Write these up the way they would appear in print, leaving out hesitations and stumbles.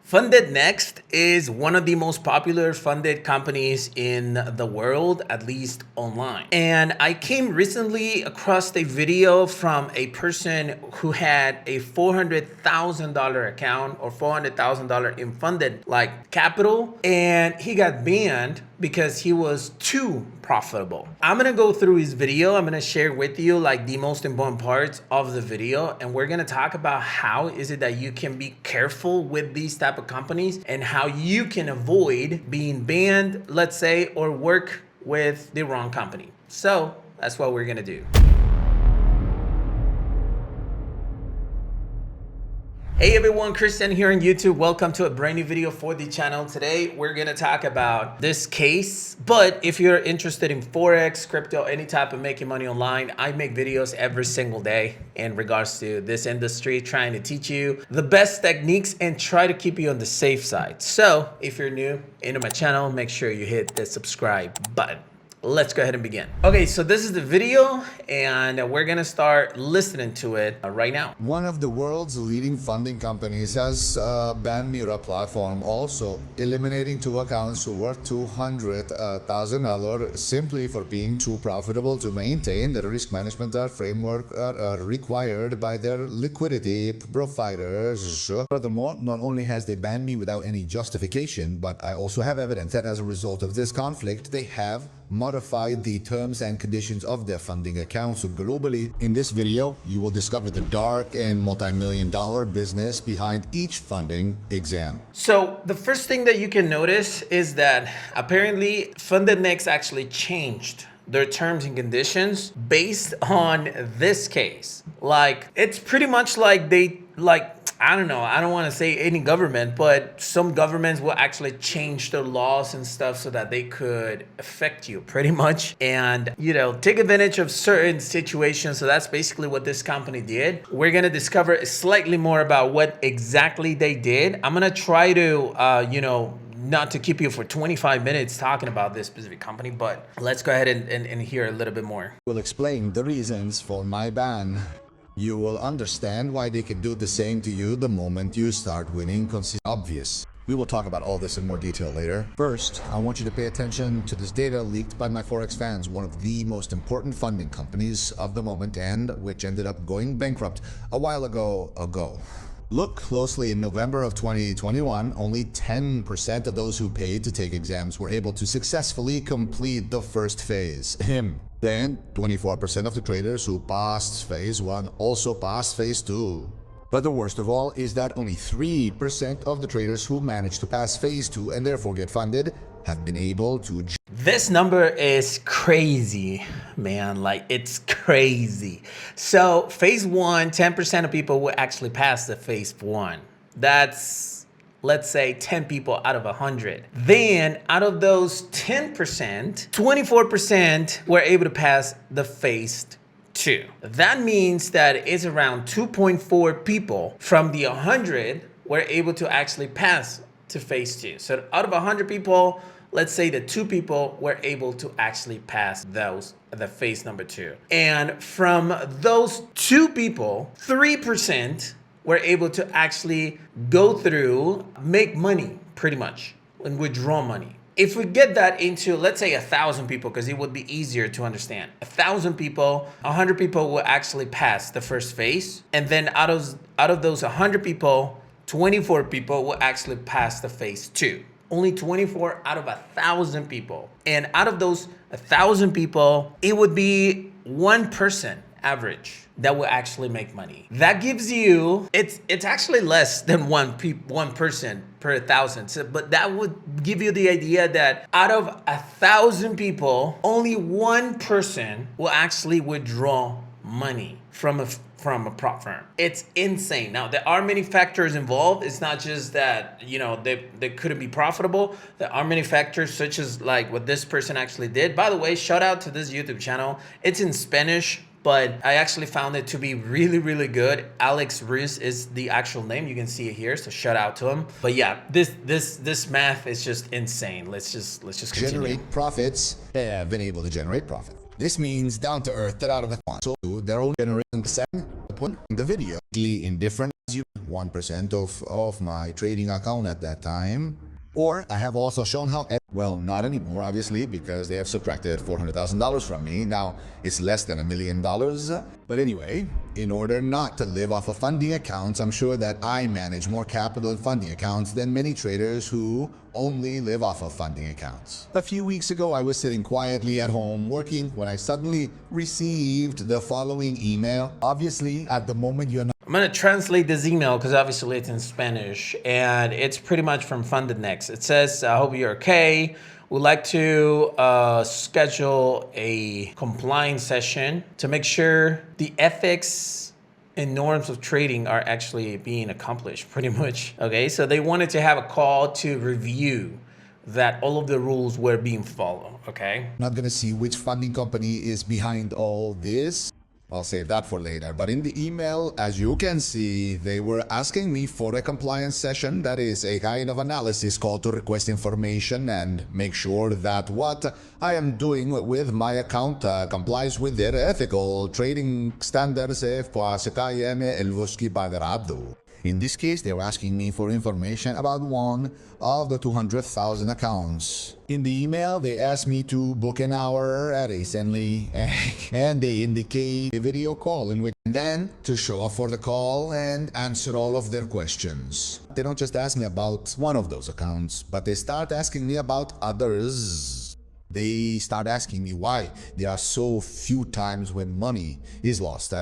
FundedNext is one of the most popular funded companies in the world, at least online. And I came recently across a video from a person who had a $400,000 account or $400,000 in funded capital, and he got banned because he was too profitable. I'm gonna go through his video. I'm gonna share with you the most important parts of the video, and we're gonna talk about how is it that you can be careful with these type of companies and how you can avoid being banned, let's say, or work with the wrong company. So that's what we're gonna do. Hey everyone, Christian here on YouTube. Welcome to a brand new video for the channel. Today, we're gonna talk about this case, but if you're interested in Forex, crypto, any type of making money online, I make videos every single day in regards to this industry, trying to teach you the best techniques and try to keep you on the safe side. So if you're new into my channel, make sure you hit the subscribe button. Let's go ahead and begin. Okay, so this is the video and we're gonna start listening to it right now. One of the world's leading funding companies has banned Mira platform, also eliminating two accounts worth $200,000 simply for being too profitable to maintain the risk management framework required by their liquidity providers. Furthermore, not only has they banned me without any justification, but I also have evidence that as a result of this conflict, they have modified the terms and conditions of their funding accounts globally. In this video, you will discover the dark and multi-million-dollar business behind each funding exam. So the first thing that you can notice is that apparently FundedNext actually changed their terms and conditions based on this case. It's pretty much I don't know, I don't want to say any government, but some governments will actually change their laws and stuff so that they could affect you pretty much and, take advantage of certain situations. So that's basically what this company did. We're going to discover slightly more about what exactly they did. I'm going to try to, not to keep you for 25 minutes talking about this specific company, but let's go ahead and hear a little bit more. We'll explain the reasons for my ban. You will understand why they can do the same to you the moment you start winning. Obvious. We will talk about all this in more detail later. First, I want you to pay attention to this data leaked by my Forex fans, one of the most important funding companies of the moment and which ended up going bankrupt a while ago. Look closely. In November of 2021, only 10% of those who paid to take exams were able to successfully complete the first phase. Then, 24% of the traders who passed phase 1 also passed phase 2. But the worst of all is that only 3% of the traders who managed to pass phase 2 and therefore get funded have been able to. This number is crazy, man. It's crazy. So phase 1, 10% of people will actually pass the phase 1. That's, let's say, 10 people out of 100. Then out of those 10%, 24% were able to pass the phase 2. That means that it's around 2.4 people from the 100 were able to actually pass to phase 2. So out of 100 people, let's say that 2 people were able to actually pass the phase number 2. And from those 2 people, 3% were able to actually go through, make money pretty much, and withdraw money. If we get that into, let's say 1,000 people, because it would be easier to understand. 1,000 people, 100 people will actually pass the first phase. And then out of those 100 people, 24 people will actually pass the phase 2. Only 24 out of 1,000 people. And out of those 1,000 people, it would be 1 person average that will actually make money. That gives you, it's actually less than one person per 1,000. So, but that would give you the idea that out of 1,000 people, only 1 person will actually withdraw money from a prop firm. It's insane. Now, there are many factors involved. It's not just that, they couldn't be profitable. There are many factors such as what this person actually did. By the way, shout out to this YouTube channel. It's in Spanish, but I actually found it to be really, really good. Alex Ruiz is the actual name. You can see it here, so shout out to him. But yeah, this math is just insane. Let's just continue. Generate profits. They have been able to generate profit. This means down to earth, that out of the fund. So their own generation percent in the video. Indifferent as you 1% of my trading account at that time. Or I have also shown how, well, not anymore, obviously, because they have subtracted $400,000 from me. Now it's less than $1 million. But anyway, in order not to live off of funding accounts, I'm sure that I manage more capital in funding accounts than many traders who only live off of funding accounts. A few weeks ago, I was sitting quietly at home working when I suddenly received the following email. Obviously, at the moment, you're not. I'm going to translate this email because obviously it's in Spanish, and it's pretty much from FundedNext. It says, I hope you're okay. We'd like to schedule a compliance session to make sure the ethics and norms of trading are actually being accomplished, pretty much. Okay, so they wanted to have a call to review that all of the rules were being followed, okay? Not going to see which funding company is behind all this. I'll save that for later. But in the email, as you can see, they were asking me for a compliance session. That is a kind of analysis call to request information and make sure that what I am doing with my account complies with their ethical trading standards. In this case, they were asking me for information about one of the 200,000 accounts. In the email, they asked me to book an hour recently, and they indicate a video call in which then to show up for the call and answer all of their questions. They don't just ask me about one of those accounts, but they start asking me about others. They start asking me why there are so few times when money is lost.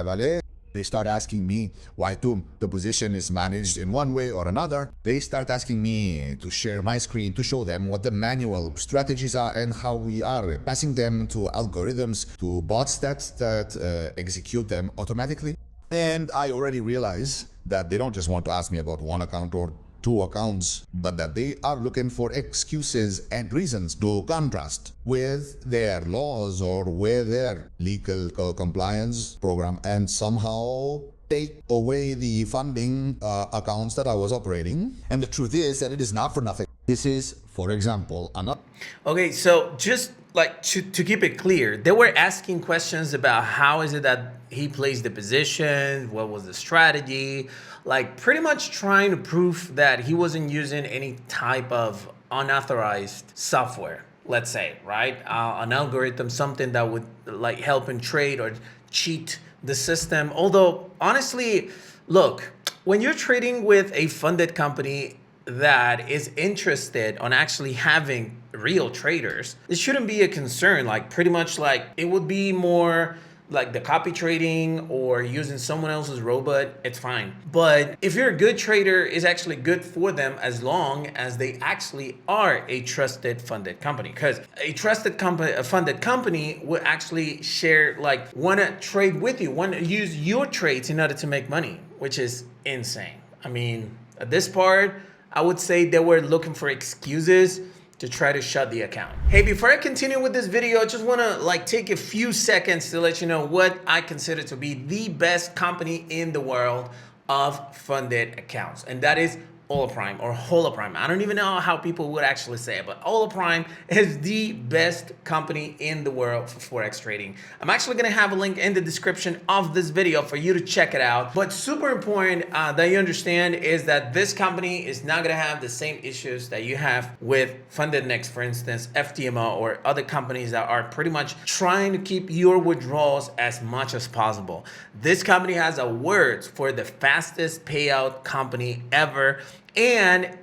They start asking me why the position is managed in one way or another. They start asking me to share my screen to show them what the manual strategies are and how we are passing them to algorithms, to bots that execute them automatically. And I already realize that they don't just want to ask me about one account or two accounts, but that they are looking for excuses and reasons to contrast with their laws or with their legal compliance program and somehow take away the funding accounts that I was operating. And the truth is that it is not for nothing. This is, for example, another. Okay, so just like to keep it clear, they were asking questions about how is it that he plays the position, what was the strategy, like pretty much trying to prove that he wasn't using any type of unauthorized software, let's say, right? An algorithm, something that would like help him trade or cheat the system. Although, honestly, look, when you're trading with a funded company that is interested on actually having real traders, it shouldn't be a concern. Like pretty much like it would be more like the copy trading or using someone else's robot, it's fine. But if you're a good trader, it's actually good for them as long as they actually are a trusted funded company. Because a trusted company, a funded company will actually share, like want to trade with you, want to use your trades in order to make money, which is insane. I mean, at this part, I would say they were looking for excuses to try to shut the account. Hey, before I continue with this video, I just want to like take a few seconds to let you know what I consider to be the best company in the world of funded accounts, and that is Holoprime or Holoprime. I don't even know how people would actually say it, but Holoprime is the best company in the world for Forex trading. I'm actually going to have a link in the description of this video for you to check it out. But super important that you understand is that this company is not going to have the same issues that you have with FundedNext, for instance, FTMO, or other companies that are pretty much trying to keep your withdrawals as much as possible. This company has awards for the fastest payout company ever. And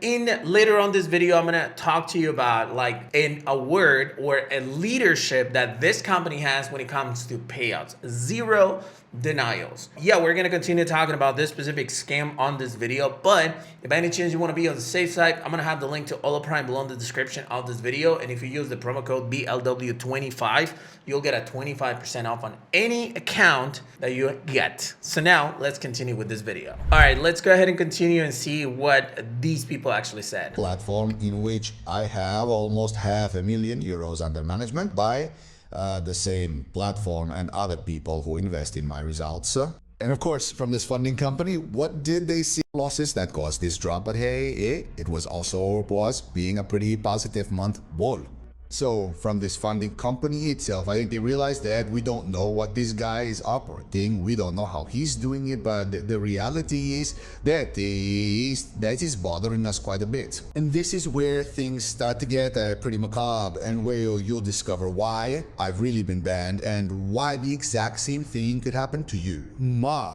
later on this video, I'm gonna talk to you about like a word or a leadership that this company has when it comes to payouts. Zero denials. Yeah, we're gonna continue talking about this specific scam on this video, but if by any chance you wanna be on the safe side, I'm gonna have the link to Holoprime below in the description of this video. And if you use the promo code BLW25, you'll get a 25% off on any account that you get. So now let's continue with this video. All right, let's go ahead and continue and see what these people actually said. Platform in which I have almost €500,000 under management by the same platform and other people who invest in my results. And of course, from this funding company, what did they see? Losses that caused this drop, but hey, it was also being a pretty positive month bull. So from this funding company itself, I think they realized that we don't know what this guy is operating. We don't know how he's doing it, but the reality is that is bothering us quite a bit. And this is where things start to get pretty macabre, and where you'll discover why I've really been banned and why the exact same thing could happen to you.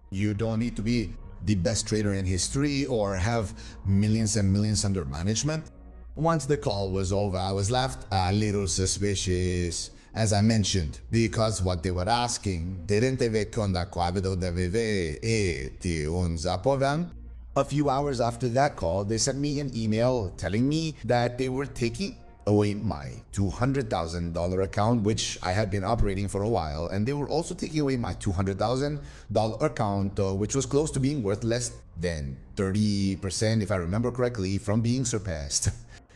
You don't need to be the best trader in history or have millions and millions under management. Once the call was over, I was left a little suspicious, as I mentioned, because what they were asking didn't have a few hours after that call, they sent me an email telling me that they were taking away my $200,000 account, which I had been operating for a while, and they were also taking away my $200,000 account, which was close to being worth less than 30%, if I remember correctly, from being surpassed.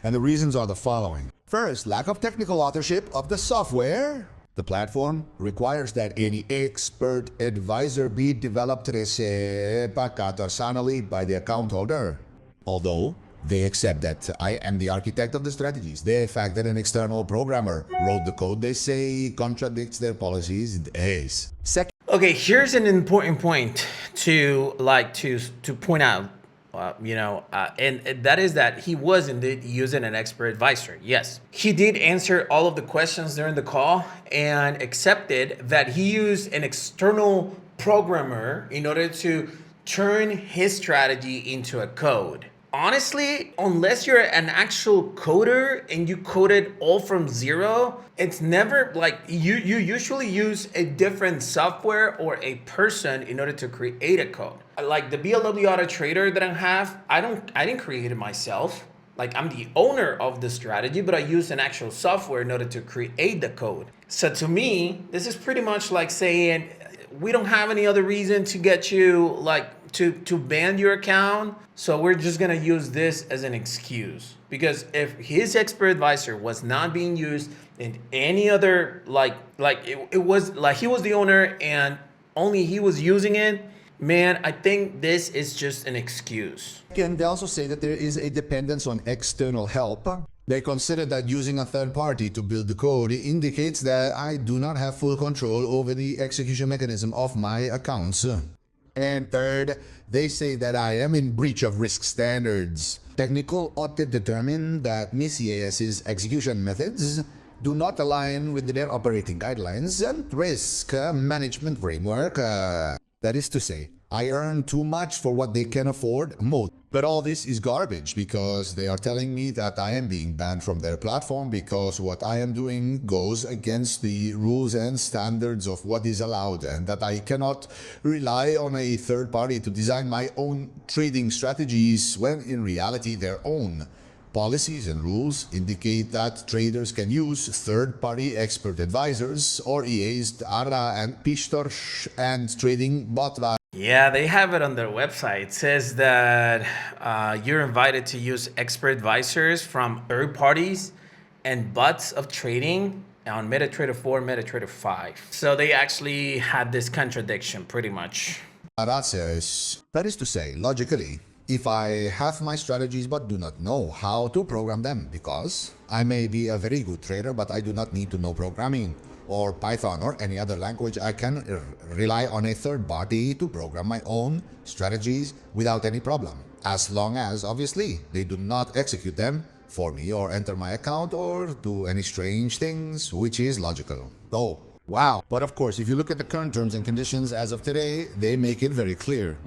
And the reasons are the following. First, lack of technical authorship of the software. The platform requires that any expert advisor be developed personally by the account holder. Although they accept that I am the architect of the strategies, the fact that an external programmer wrote the code they say contradicts their policies is. Second. Okay, here's an important point to point out. And that is that he was indeed using an expert advisor. Yes, he did answer all of the questions during the call and accepted that he used an external programmer in order to turn his strategy into a code. Honestly, unless you're an actual coder and you code it all from zero, it's never like you usually use a different software or a person in order to create a code. Like the BLW Auto Trader that I have, I didn't create it myself. Like I'm the owner of the strategy, but I use an actual software in order to create the code. So to me, this is pretty much like saying we don't have any other reason to get you to ban your account, so we're just gonna use this as an excuse. Because if his expert advisor was not being used in any other it was like he was the owner and only he was using it, man, I think this is just an excuse. And they also say that there is a dependence on external help. They consider that using a third party to build the code indicates that I do not have full control over the execution mechanism of my accounts. And third, they say that I am in breach of risk standards. Technical audit determined that MICAS's execution methods do not align with their operating guidelines and risk management framework. That is to say, I earn too much for what they can afford. But all this is garbage because they are telling me that I am being banned from their platform because what I am doing goes against the rules and standards of what is allowed, and that I cannot rely on a third party to design my own trading strategies when in reality their own policies and rules indicate that traders can use third-party expert advisors or EAs, ARA and Pishtorsh and trading bot. Yeah, they have it on their website. It says that you're invited to use expert advisors from third parties and bots of trading on MetaTrader 4, MetaTrader 5. So they actually had this contradiction pretty much. That is to say, logically, if I have my strategies but do not know how to program them, because I may be a very good trader but I do not need to know programming or Python or any other language, I can rely on a third party to program my own strategies without any problem, as long as obviously they do not execute them for me or enter my account or do any strange things, which is logical. Oh, wow. But of course, if you look at the current terms and conditions as of today, they make it very clear.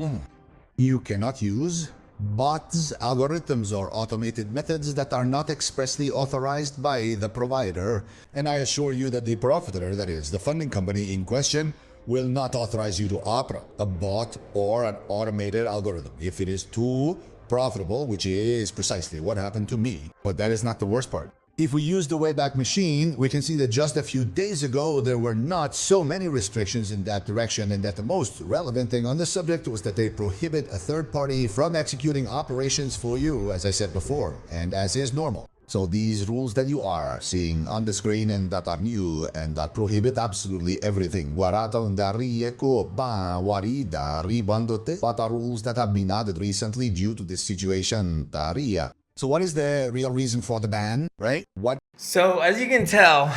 You cannot use bots, algorithms, or automated methods that are not expressly authorized by the provider. And I assure you that the profiteer, that is, the funding company in question, will not authorize you to operate a bot or an automated algorithm if it is too profitable, which is precisely what happened to me. But that is not the worst part. If we use the Wayback Machine, we can see that just a few days ago, there were not so many restrictions in that direction, and that the most relevant thing on the subject was that they prohibit a third party from executing operations for you, as I said before, and as is normal. So these rules that you are seeing on the screen and that are new and that prohibit absolutely everything. What are rules that have been added recently due to this situation? So what is the real reason for the ban, right? What? So as you can tell,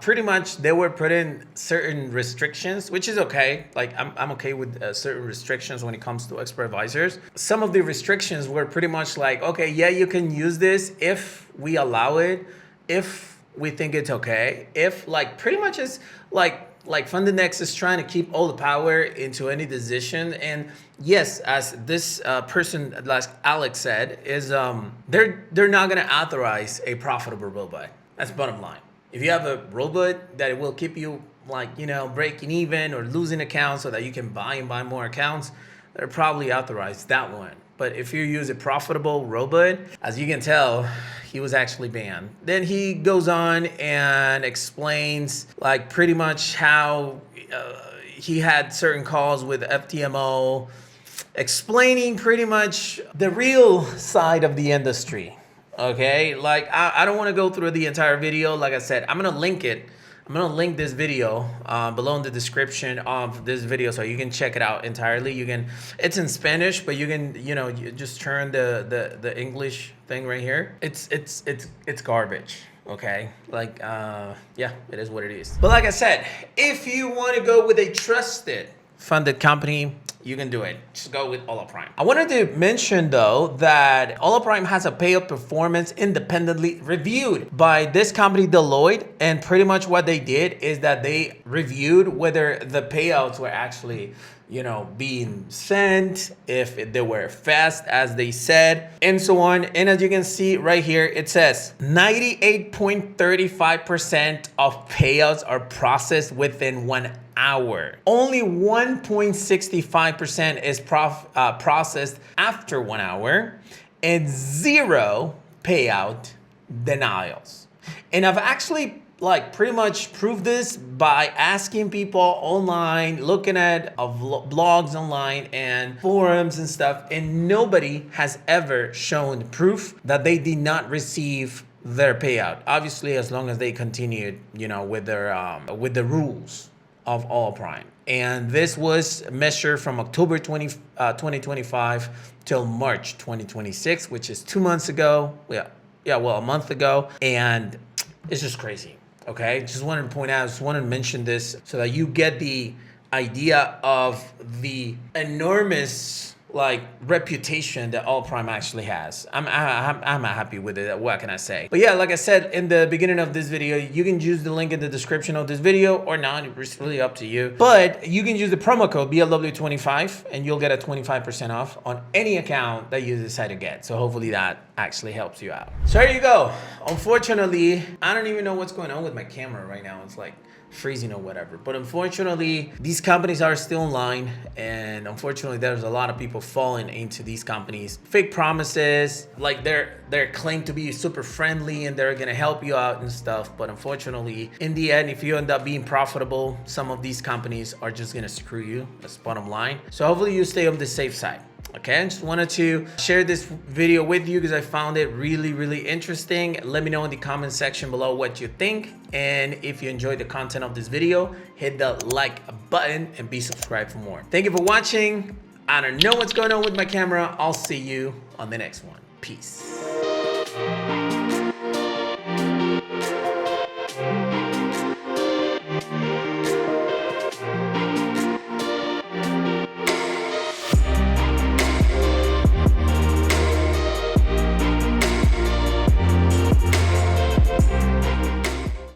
pretty much they were putting certain restrictions, which is okay. Like I'm okay with certain restrictions when it comes to expert advisors. Some of the restrictions were pretty much like, okay, yeah, you can use this if we allow it, if we think it's okay, if like pretty much it's like FundedNext is trying to keep all the power into any decision. And yes, as this person, like Alex said, is they're not gonna authorize a profitable robot. That's bottom line. If you have a robot that will keep you like, you know, breaking even or losing accounts so that you can buy and buy more accounts, they'll probably authorize that one. But if you use a profitable robot, as you can tell, he was actually banned. Then he goes on and explains like pretty much how he had certain calls with FTMO, explaining pretty much the real side of the industry. Okay, like I don't want to go through the entire video. Like I said, I'm gonna link it. I'm gonna link this video below in the description of this video so you can check it out entirely. You can, it's in Spanish, but you can, you know, you just turn the English thing right here. It's garbage. Okay, like yeah, it is what it is. But like I said, if you want to go with a trusted funded company, you can do it. Just go with Prime. I wanted to mention though that Prime has a payout performance independently reviewed by this company Deloitte, and pretty much what they did is that they reviewed whether the payouts were actually, you know, being sent, if they were fast as they said, and so on. And as you can see right here, it says 98.35% of payouts are processed within 1 hour. Only 1.65% is processed after 1 hour, and 0 payout denials. And I've actually like pretty much proved this by asking people online, looking at blogs online and forums and stuff, and nobody has ever shown proof that they did not receive their payout. Obviously, as long as they continued, you know, with their with the rules of Prime. And this was measured from October 2025 till March 2026, which is 2 months ago. Well, a month ago. And it's just crazy. Okay, just wanted to point out, just wanted to mention this so that you get the idea of the enormous like reputation that Prime actually has. I'm happy with it. What can I say? But yeah, like I said in the beginning of this video, you can use the link in the description of this video or not. It's really up to you. But you can use the promo code BLW25 and you'll get a 25% off on any account that you decide to get. So hopefully that actually helps you out. So there you go. Unfortunately, I don't even know what's going on with my camera right now. It's like freezing or whatever. But unfortunately, these companies are still online, and unfortunately there's a lot of people falling into these companies. Fake promises, like they're claimed to be super friendly and they're gonna help you out and stuff. But unfortunately, in the end, if you end up being profitable, some of these companies are just gonna screw you. That's bottom line. So hopefully you stay on the safe side. Okay, I just wanted to share this video with you because I found it really, really interesting. Let me know in the comment section below what you think. And if you enjoyed the content of this video, hit the like button and be subscribed for more. Thank you for watching. I don't know what's going on with my camera. I'll see you on the next one. Peace.